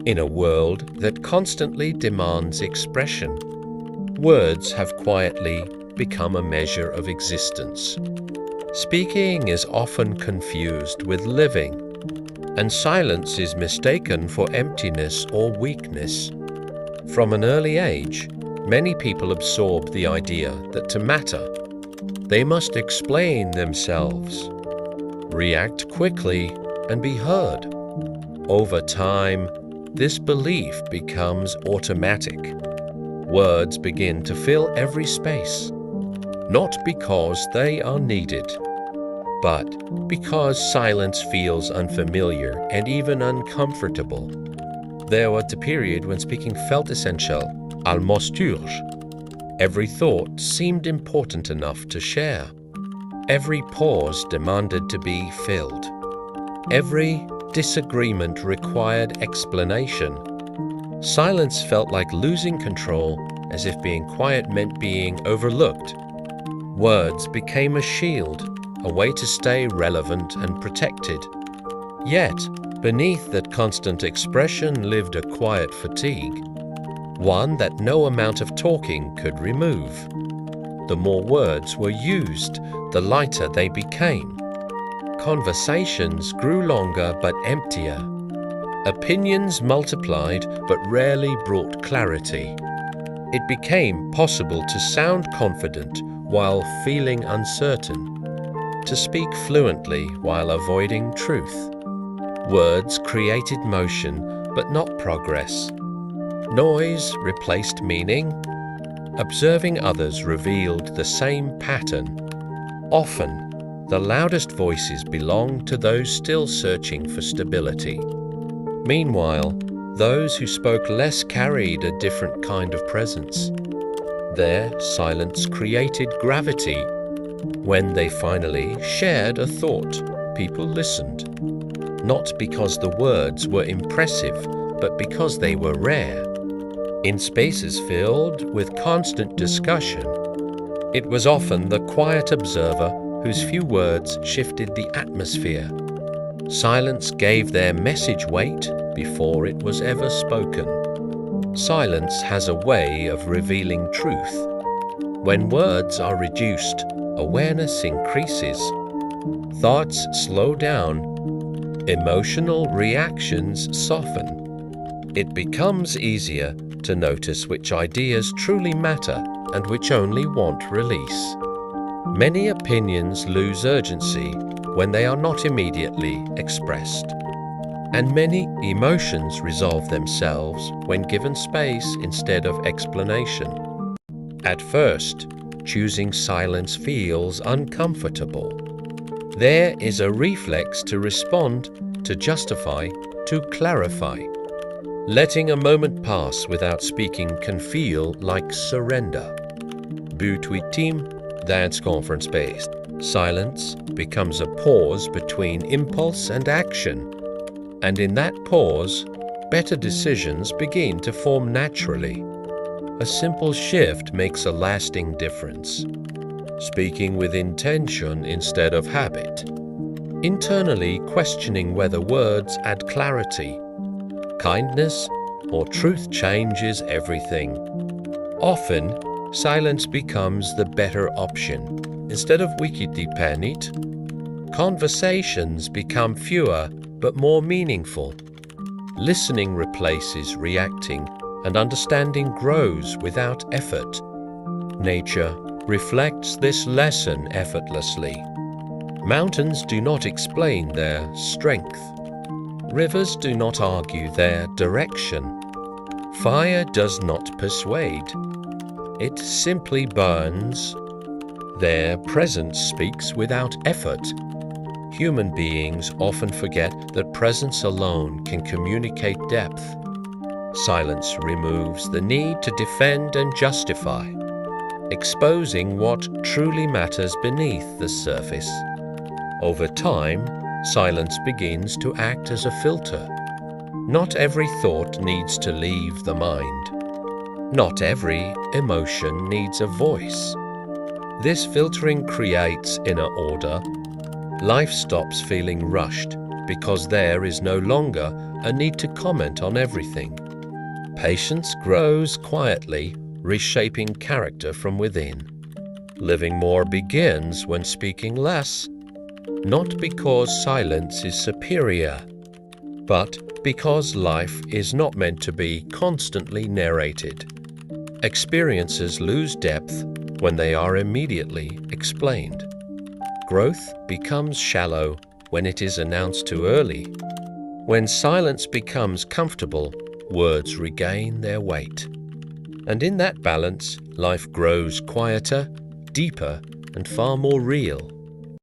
In a world that constantly demands expression, words have quietly become a measure of existence. Speaking is often confused with living, and silence is mistaken for emptiness or weakness. From an early age, many people absorb the idea that to matter, they must explain themselves, react quickly, and be heard. Over time, this belief becomes automatic. Words begin to fill every space, not because they are needed, but because silence feels unfamiliar and even uncomfortable. There was a period when speaking felt essential, almost urge. Every thought seemed important enough to share. Every pause demanded to be filled. Every disagreement required explanation. Silence felt like losing control, as if being quiet meant being overlooked. Words became a shield, a way to stay relevant and protected. Yet, beneath that constant expression lived a quiet fatigue, one that no amount of talking could remove. The more words were used, the lighter they became. Conversations grew longer but emptier. Opinions multiplied but rarely brought clarity. It became possible to sound confident while feeling uncertain, to speak fluently while avoiding truth. Words created motion but not progress. Noise replaced meaning. Observing others revealed the same pattern. Often, the loudest voices belonged to those still searching for stability. Meanwhile, those who spoke less carried a different kind of presence. Their silence created gravity. When they finally shared a thought, people listened, not because the words were impressive, but because they were rare. In spaces filled with constant discussion, it was often the quiet observer whose few words shifted the atmosphere. Silence gave their message weight before it was ever spoken. Silence has a way of revealing truth. When words are reduced, awareness increases. Thoughts slow down. Emotional reactions soften. It becomes easier to notice which ideas truly matter and which only want release. Many opinions lose urgency when they are not immediately expressed, and many emotions resolve themselves when given space instead of explanation. At first, choosing silence feels uncomfortable. There is a reflex to respond, to justify, to clarify. Letting a moment pass without speaking can feel like surrender. But ultime, that's conference-based. Silence becomes a pause between impulse and action. And in that pause, better decisions begin to form naturally. A simple shift makes a lasting difference. Speaking with intention instead of habit. Internally questioning whether words add clarity. Kindness or truth changes everything. Often, silence becomes the better option. Instead of wikidipänit, conversations become fewer but more meaningful. Listening replaces reacting, and understanding grows without effort. Nature reflects this lesson effortlessly. Mountains do not explain their strength. Rivers do not argue their direction. Fire does not persuade. It simply burns. Their presence speaks without effort. Human beings often forget that presence alone can communicate depth. Silence removes the need to defend and justify, exposing what truly matters beneath the surface. Over time, silence begins to act as a filter. Not every thought needs to leave the mind. Not every emotion needs a voice. This filtering creates inner order. Life stops feeling rushed, because there is no longer a need to comment on everything. Patience grows quietly, reshaping character from within. Living more begins when speaking less, not because silence is superior, but because life is not meant to be constantly narrated. Experiences lose depth when they are immediately explained. Growth becomes shallow when it is announced too early. When silence becomes comfortable, words regain their weight. And in that balance, life grows quieter, deeper, and far more real.